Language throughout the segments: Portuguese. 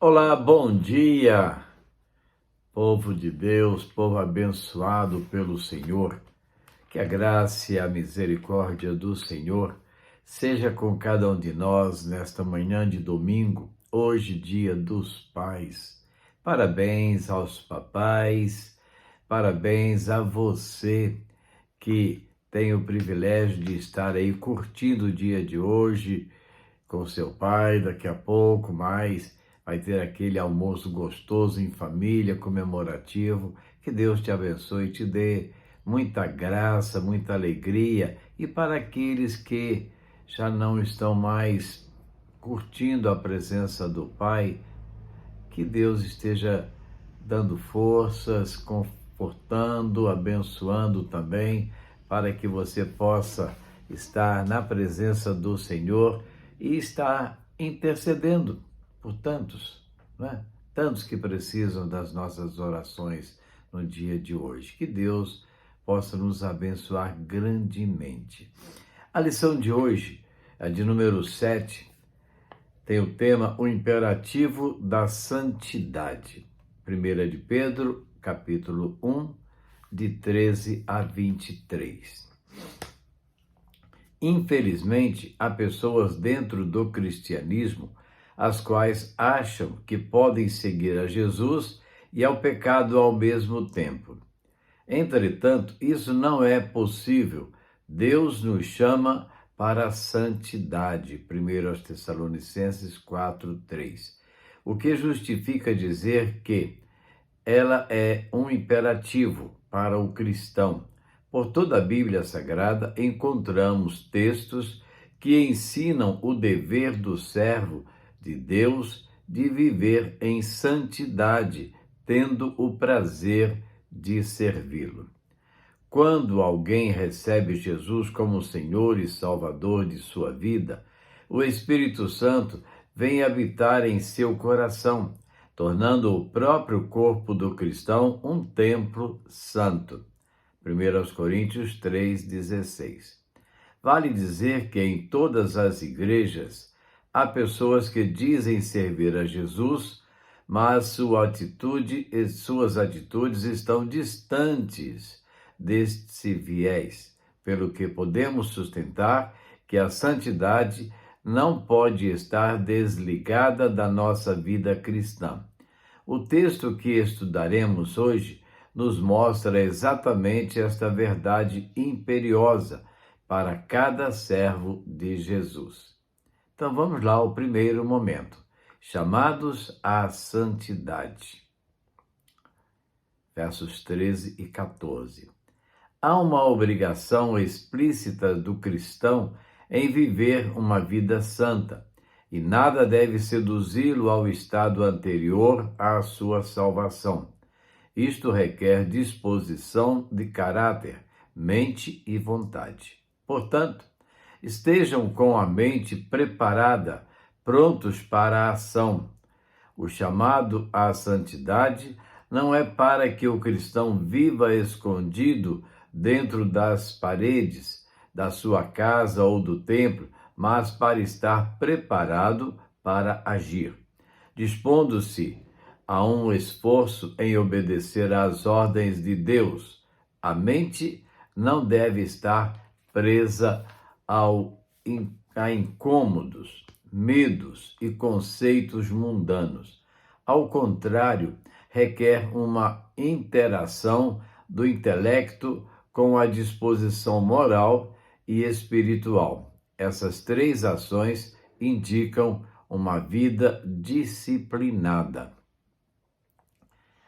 Olá, bom dia, povo de Deus, povo abençoado pelo Senhor. Que a graça e a misericórdia do Senhor seja com cada um de nós nesta manhã de domingo, hoje, dia dos pais. Parabéns aos papais, parabéns a você que tem o privilégio de estar aí curtindo o dia de hoje com seu pai. Daqui a pouco mais vai ter aquele almoço gostoso em família, comemorativo. Que Deus te abençoe e te dê muita graça, muita alegria. E para aqueles que já não estão mais curtindo a presença do Pai, que Deus esteja dando forças, confortando, abençoando também, para que você possa estar na presença do Senhor e estar intercedendo por tantos, né? Tantos que precisam das nossas orações no dia de hoje. Que Deus possa nos abençoar grandemente. A lição de hoje, a de número 7, tem o tema O Imperativo da Santidade. 1 de Pedro, capítulo 1, de 13 a 23. Infelizmente, há pessoas dentro do cristianismo as quais acham que podem seguir a Jesus e ao pecado ao mesmo tempo. Entretanto, isso não é possível. Deus nos chama para a santidade. 1 Tessalonicenses 4:3. O que justifica dizer que ela é um imperativo para o cristão. Por toda a Bíblia Sagrada encontramos textos que ensinam o dever do servo de Deus de viver em santidade, tendo o prazer de servi-lo. Quando alguém recebe Jesus como Senhor e Salvador de sua vida, o Espírito Santo vem habitar em seu coração, tornando o próprio corpo do cristão um templo santo. 1 Coríntios 3,16. Vale dizer que em todas as igrejas há pessoas que dizem servir a Jesus, mas suas atitudes estão distantes deste viés, pelo que podemos sustentar que a santidade não pode estar desligada da nossa vida cristã. O texto que estudaremos hoje nos mostra exatamente esta verdade imperiosa para cada servo de Jesus. Então vamos lá ao primeiro momento. Chamados à santidade. Versos 13 e 14. Há uma obrigação explícita do cristão em viver uma vida santa, e nada deve seduzi-lo ao estado anterior à sua salvação. Isto requer disposição de caráter, mente e vontade. Portanto, estejam com a mente preparada, prontos para a ação. O chamado à santidade não é para que o cristão viva escondido dentro das paredes da sua casa ou do templo, mas para estar preparado para agir, dispondo-se a um esforço em obedecer às ordens de Deus. A mente não deve estar presa a incômodos, medos e conceitos mundanos. Ao contrário, requer uma interação do intelecto com a disposição moral e espiritual. Essas três ações indicam uma vida disciplinada.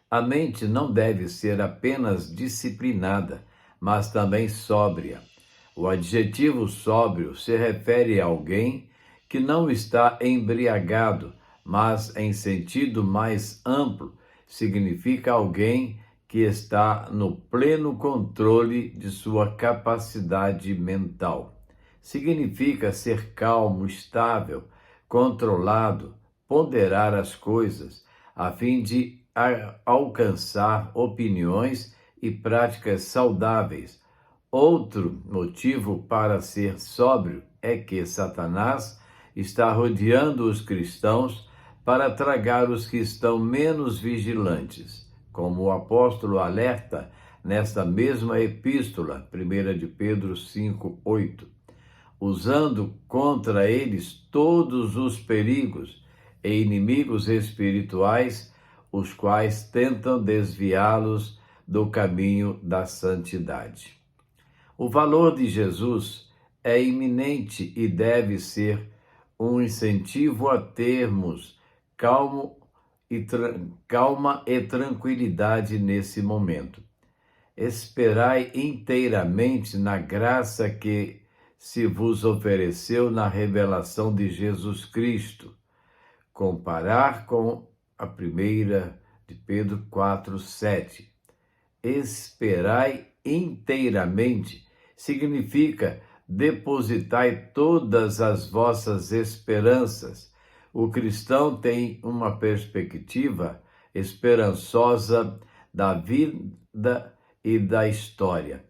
A mente não deve ser apenas disciplinada, mas também sóbria. O adjetivo sóbrio se refere a alguém que não está embriagado, mas em sentido mais amplo, significa alguém que está no pleno controle de sua capacidade mental. Significa ser calmo, estável, controlado, ponderar as coisas, a fim de alcançar opiniões e práticas saudáveis. Outro motivo para ser sóbrio é que Satanás está rodeando os cristãos para tragar os que estão menos vigilantes, como o apóstolo alerta nesta mesma epístola, 1 de Pedro 5:8, usando contra eles todos os perigos e inimigos espirituais, os quais tentam desviá-los do caminho da santidade. O valor de Jesus é iminente e deve ser um incentivo a termos calma e tranquilidade nesse momento. Esperai inteiramente na graça que se vos ofereceu na revelação de Jesus Cristo. Comparar com a primeira de Pedro 4:7. Esperai inteiramente significa depositai todas as vossas esperanças. O cristão tem uma perspectiva esperançosa da vida e da história.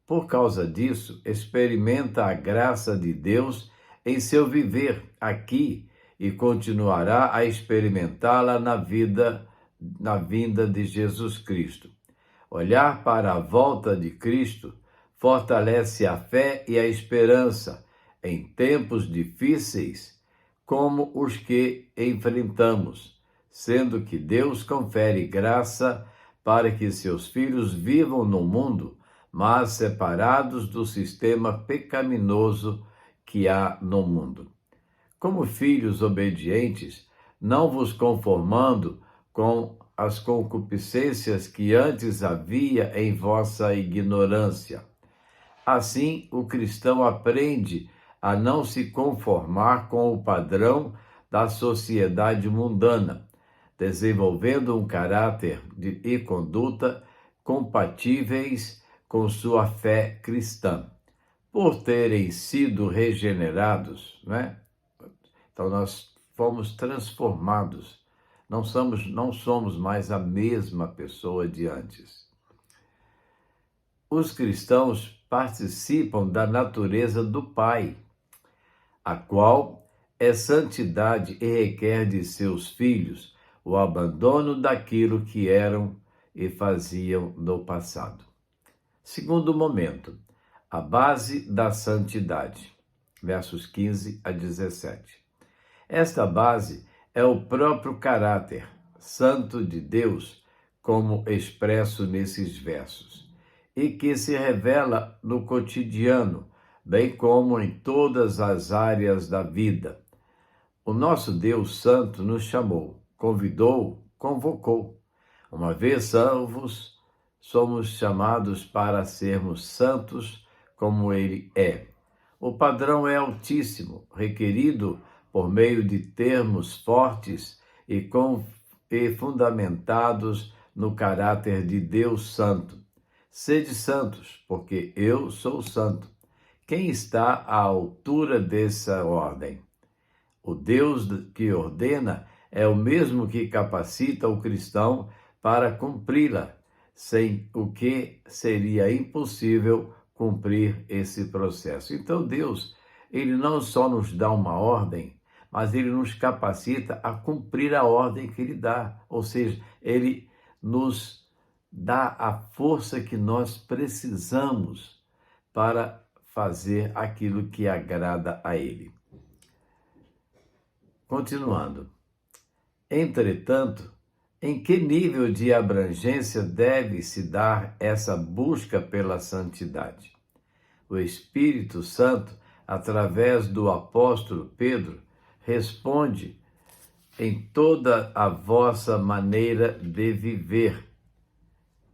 Por causa disso, experimenta a graça de Deus em seu viver aqui e continuará a experimentá-la na vinda de Jesus Cristo. Olhar para a volta de Cristo fortalece a fé e a esperança em tempos difíceis como os que enfrentamos, sendo que Deus confere graça para que seus filhos vivam no mundo, mas separados do sistema pecaminoso que há no mundo. Como filhos obedientes, não vos conformando com as concupiscências que antes havia em vossa ignorância. Assim, o cristão aprende a não se conformar com o padrão da sociedade mundana, desenvolvendo um caráter e conduta compatíveis com sua fé cristã. Por terem sido regenerados, Então nós fomos transformados, não somos mais a mesma pessoa de antes. Os cristãos participam da natureza do Pai, a qual é santidade e requer de seus filhos o abandono daquilo que eram e faziam no passado. Segundo momento, a base da santidade, versos 15 a 17. Esta base é o próprio caráter santo de Deus, como expresso nesses versos, e que se revela no cotidiano, bem como em todas as áreas da vida. O nosso Deus Santo nos chamou, convidou, convocou. Uma vez salvos, somos chamados para sermos santos como Ele é. O padrão é altíssimo, requerido por meio de termos fortes e fundamentados no caráter de Deus Santo. Sede santos, porque eu sou santo. Quem está à altura dessa ordem? O Deus que ordena é o mesmo que capacita o cristão para cumpri-la, sem o que seria impossível cumprir esse processo. Então Deus, Ele não só nos dá uma ordem, mas Ele nos capacita a cumprir a ordem que Ele dá. Ou seja, Ele nos dá a força que nós precisamos para fazer aquilo que agrada a Ele. Continuando. Entretanto, em que nível de abrangência deve se dar essa busca pela santidade? O Espírito Santo, através do apóstolo Pedro, responde em toda a vossa maneira de viver,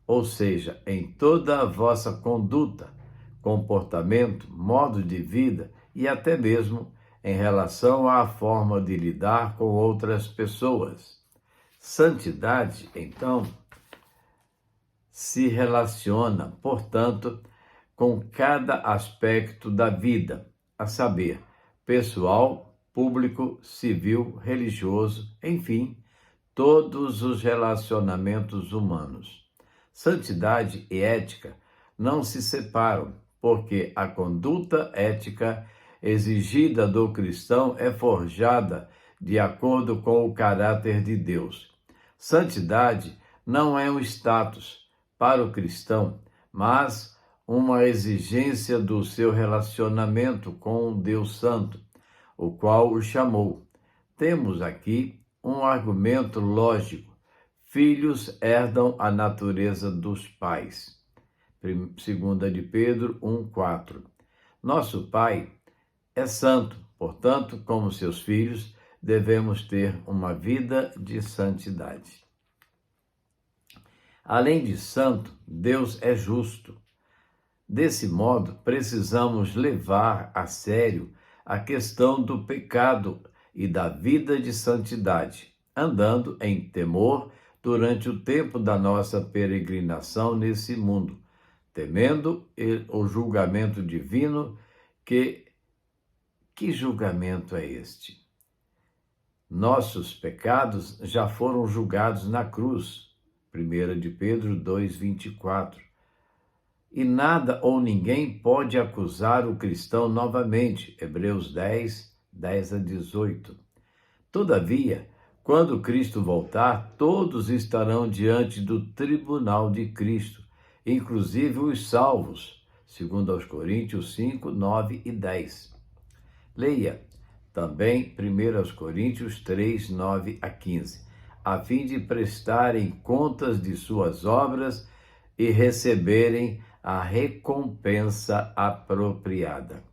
ou seja, em toda a vossa conduta, comportamento, modo de vida e até mesmo em relação à forma de lidar com outras pessoas. Santidade, então, se relaciona, portanto, com cada aspecto da vida, a saber, pessoal, público, civil, religioso, enfim, todos os relacionamentos humanos. Santidade e ética não se separam, porque a conduta ética exigida do cristão é forjada de acordo com o caráter de Deus. Santidade não é um status para o cristão, mas uma exigência do seu relacionamento com o Deus Santo, o qual o chamou. Temos aqui um argumento lógico. Filhos herdam a natureza dos pais. 2 de Pedro 1,4. Nosso Pai é santo, portanto, como seus filhos, devemos ter uma vida de santidade. Além de santo, Deus é justo. Desse modo, precisamos levar a sério a questão do pecado e da vida de santidade, andando em temor durante o tempo da nossa peregrinação nesse mundo, temendo o julgamento divino. Que julgamento é este? Nossos pecados já foram julgados na cruz, 1 de Pedro 2,24. E nada ou ninguém pode acusar o cristão novamente, Hebreus 10:10-18. Todavia, quando Cristo voltar, todos estarão diante do tribunal de Cristo, inclusive os salvos, segundo aos Coríntios 5, 9 e 10. Leia também 1 Coríntios 3, 9 a 15, a fim de prestarem contas de suas obras e receberem a recompensa apropriada.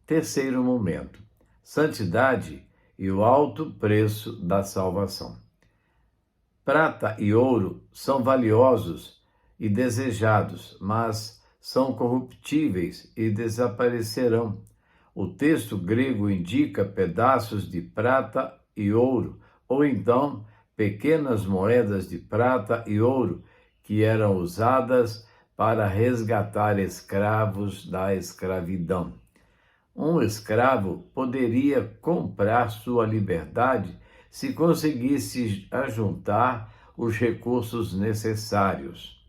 Terceiro momento, santidade e o alto preço da salvação. Prata e ouro são valiosos e desejados, mas são corruptíveis e desaparecerão. O texto grego indica pedaços de prata e ouro, ou então pequenas moedas de prata e ouro que eram usadas para resgatar escravos da escravidão. Um escravo poderia comprar sua liberdade se conseguisse ajuntar os recursos necessários.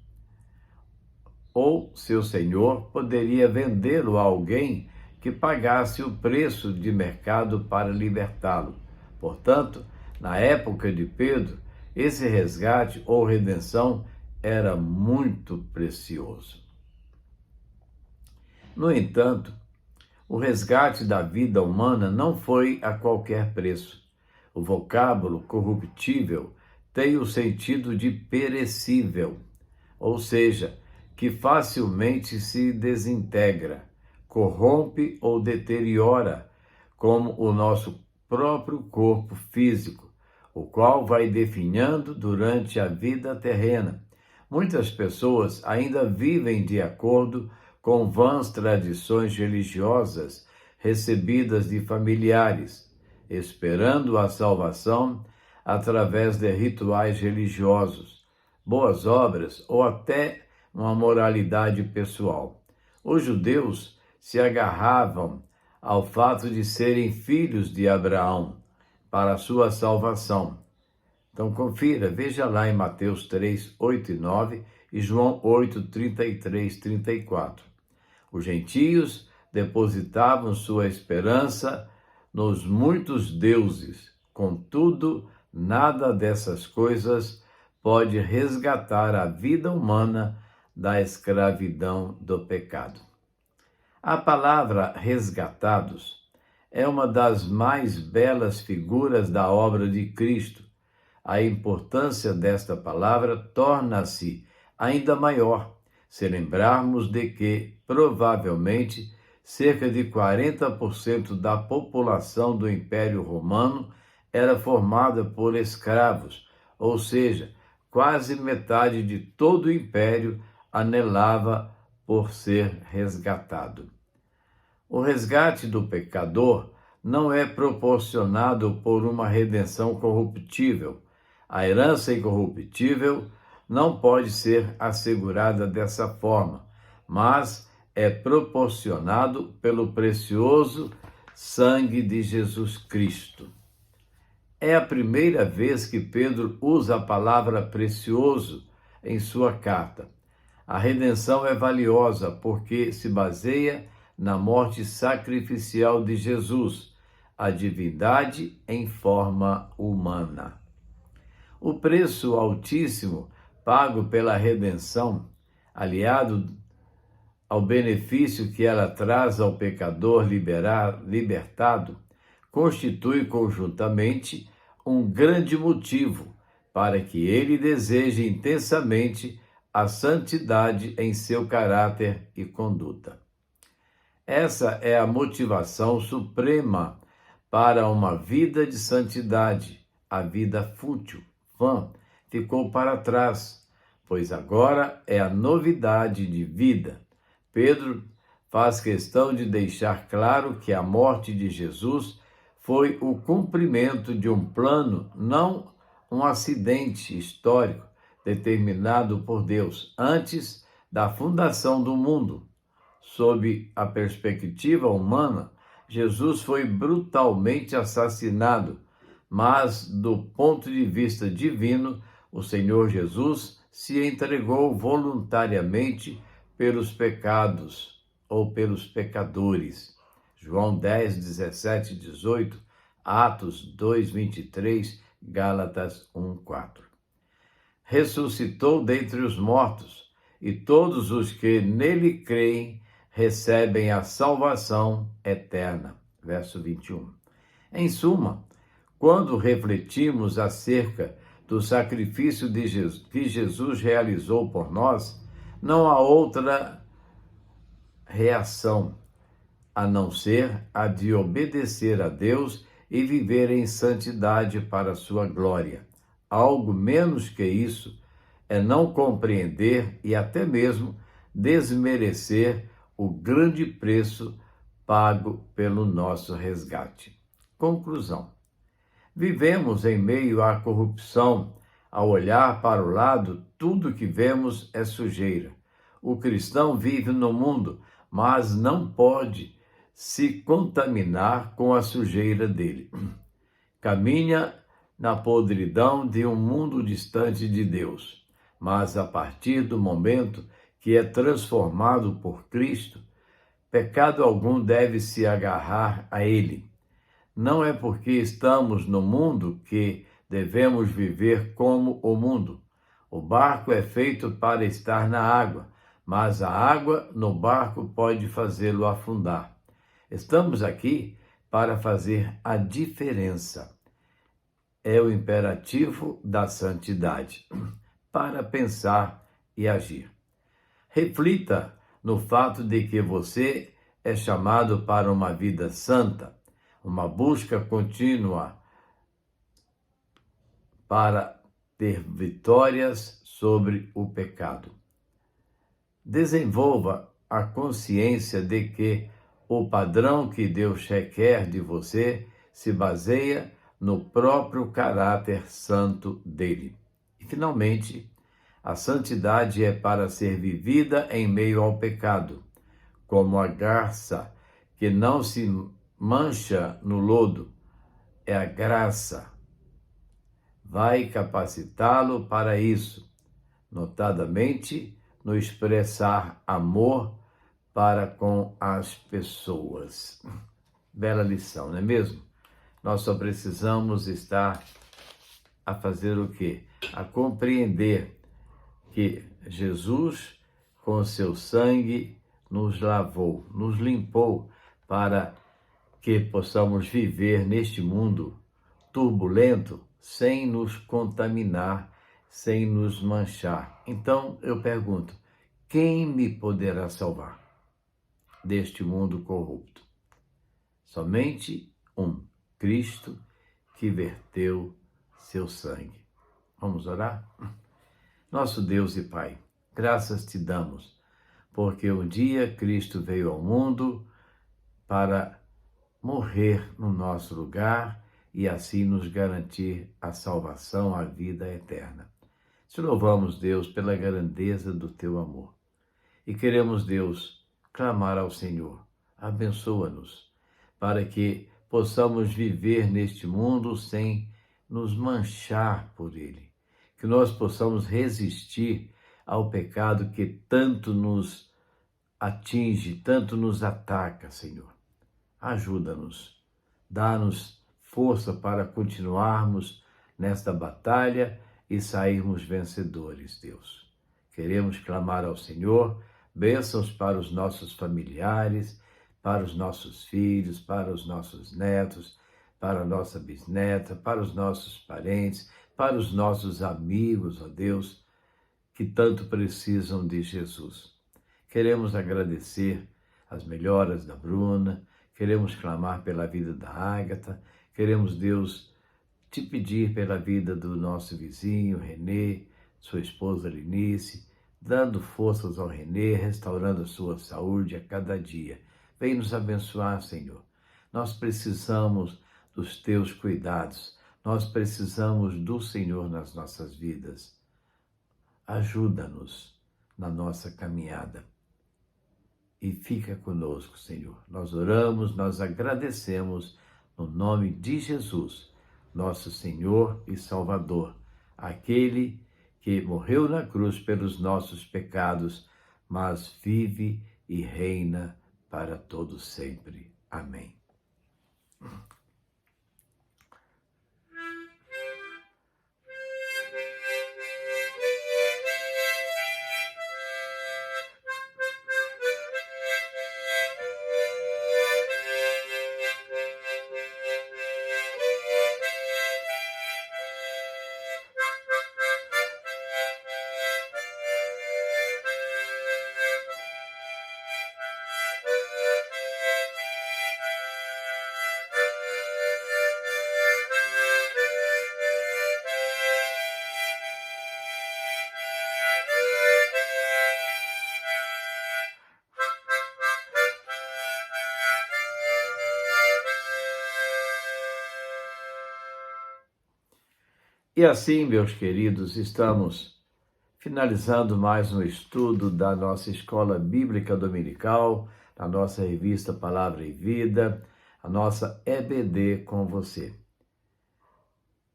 Ou seu senhor poderia vendê-lo a alguém que pagasse o preço de mercado para libertá-lo. Portanto, na época de Pedro, esse resgate ou redenção era muito precioso. No entanto, o resgate da vida humana não foi a qualquer preço. O vocábulo corruptível tem o sentido de perecível, ou seja, que facilmente se desintegra, corrompe ou deteriora, como o nosso próprio corpo físico, o qual vai definhando durante a vida terrena. Muitas pessoas ainda vivem de acordo com vãs tradições religiosas recebidas de familiares, esperando a salvação através de rituais religiosos, boas obras ou até uma moralidade pessoal. Os judeus se agarravam ao fato de serem filhos de Abraão para a sua salvação. Então confira, veja lá em Mateus 3, 8 e 9 e João 8, 33, 34. Os gentios depositavam sua esperança nos muitos deuses, contudo, nada dessas coisas pode resgatar a vida humana da escravidão do pecado. A palavra resgatados é uma das mais belas figuras da obra de Cristo. A importância desta palavra torna-se ainda maior se lembrarmos de que, provavelmente, cerca de 40% da população do Império Romano era formada por escravos, ou seja, quase metade de todo o Império anelava por ser resgatado. O resgate do pecador não é proporcionado por uma redenção corruptível. A herança incorruptível não pode ser assegurada dessa forma, mas é proporcionado pelo precioso sangue de Jesus Cristo. É a primeira vez que Pedro usa a palavra precioso em sua carta. A redenção é valiosa porque se baseia na morte sacrificial de Jesus, a divindade em forma humana. O preço altíssimo pago pela redenção, aliado ao benefício que ela traz ao pecador libertado, constitui conjuntamente um grande motivo para que ele deseje intensamente a santidade em seu caráter e conduta. Essa é a motivação suprema para uma vida de santidade. A vida fútil, vã, ficou para trás, pois agora é a novidade de vida. Pedro faz questão de deixar claro que a morte de Jesus foi o cumprimento de um plano, não um acidente histórico determinado por Deus antes da fundação do mundo. Sob a perspectiva humana, Jesus foi brutalmente assassinado, mas do ponto de vista divino, o Senhor Jesus se entregou voluntariamente pelos pecados ou pelos pecadores. João 10, 17 e 18, Atos 2, 23, Gálatas 1, 4. Ressuscitou dentre os mortos, e todos os que nele creem recebem a salvação eterna. Verso 21. Em suma, quando refletimos acerca do sacrifício que Jesus realizou por nós, não há outra reação a não ser a de obedecer a Deus e viver em santidade para a sua glória. Algo menos que isso é não compreender e até mesmo desmerecer o grande preço pago pelo nosso resgate. Conclusão. Vivemos em meio à corrupção. Ao olhar para o lado, tudo que vemos é sujeira. O cristão vive no mundo, mas não pode se contaminar com a sujeira dele. Caminha na podridão de um mundo distante de Deus, mas a partir do momento que é transformado por Cristo, pecado algum deve se agarrar a ele. Não é porque estamos no mundo que devemos viver como o mundo. O barco é feito para estar na água, mas a água no barco pode fazê-lo afundar. Estamos aqui para fazer a diferença. É o imperativo da santidade, para pensar e agir. Reflita no fato de que você é chamado para uma vida santa, uma busca contínua para ter vitórias sobre o pecado. Desenvolva a consciência de que o padrão que Deus requer de você se baseia no próprio caráter santo dele. E, finalmente, a santidade é para ser vivida em meio ao pecado, como a garça que não se mancha no lodo. É a graça. Vai capacitá-lo para isso, notadamente no expressar amor para com as pessoas. Bela lição, não é mesmo? Nós só precisamos estar a fazer o quê? A compreender que Jesus, com seu sangue, nos lavou, nos limpou, para que possamos viver neste mundo turbulento sem nos contaminar, sem nos manchar. Então eu pergunto, quem me poderá salvar deste mundo corrupto? Somente um, Cristo, que verteu seu sangue. Vamos orar? Nosso Deus e Pai, graças te damos, porque um dia Cristo veio ao mundo para morrer no nosso lugar e assim nos garantir a salvação, a vida eterna. Te louvamos, Deus, pela grandeza do teu amor. E queremos, Deus, clamar ao Senhor, abençoa-nos, para que possamos viver neste mundo sem nos manchar por ele. Que nós possamos resistir ao pecado que tanto nos atinge, tanto nos ataca, Senhor. Ajuda-nos, Dá-nos força para continuarmos nesta batalha e sairmos vencedores, Deus. Queremos clamar ao Senhor bênçãos para os nossos familiares, para os nossos filhos, para os nossos netos, para a nossa bisneta, para os nossos parentes, para os nossos amigos, ó Deus, que tanto precisam de Jesus. Queremos agradecer as melhoras da Bruna, queremos clamar pela vida da Ágata, queremos, Deus, te pedir pela vida do nosso vizinho, Renê, sua esposa Linice, dando forças ao Renê, restaurando a sua saúde a cada dia. Vem nos abençoar, Senhor. Nós precisamos dos teus cuidados, nós precisamos do Senhor nas nossas vidas. Ajuda-nos na nossa caminhada e fica conosco, Senhor. Nós oramos, nós agradecemos no nome de Jesus, nosso Senhor e Salvador, aquele que morreu na cruz pelos nossos pecados, mas vive e reina para todo sempre. Amém. E assim, meus queridos, estamos finalizando mais um estudo da nossa Escola Bíblica Dominical, da nossa revista Palavra e Vida, a nossa EBD com você.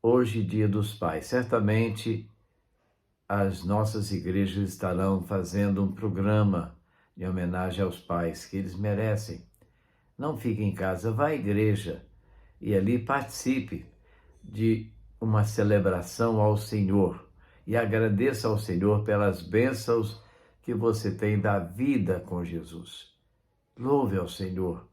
Hoje, Dia dos Pais. Certamente as nossas igrejas estarão fazendo um programa de homenagem aos pais que eles merecem. Não fique em casa, vá à igreja e ali participe de uma celebração ao Senhor e agradeça ao Senhor pelas bênçãos que você tem da vida com Jesus. Louve ao Senhor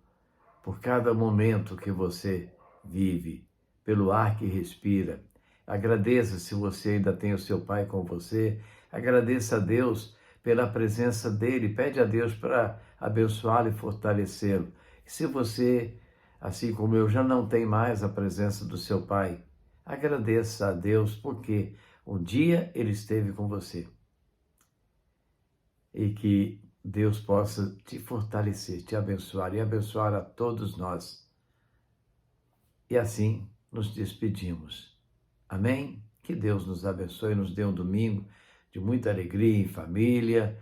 por cada momento que você vive, pelo ar que respira. Agradeça se você ainda tem o seu pai com você. Agradeça a Deus pela presença dele. Pede a Deus para abençoá-lo e fortalecê-lo. E se você, assim como eu, já não tem mais a presença do seu pai, agradeça a Deus porque um dia ele esteve com você. E que Deus possa te fortalecer, te abençoar e abençoar a todos nós. E assim nos despedimos. Amém? Que Deus nos abençoe e nos dê um domingo de muita alegria em família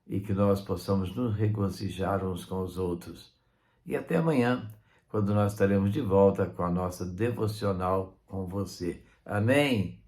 e que nós possamos nos regozijar uns com os outros. E até amanhã, quando nós estaremos de volta com a nossa devocional com você. Amém?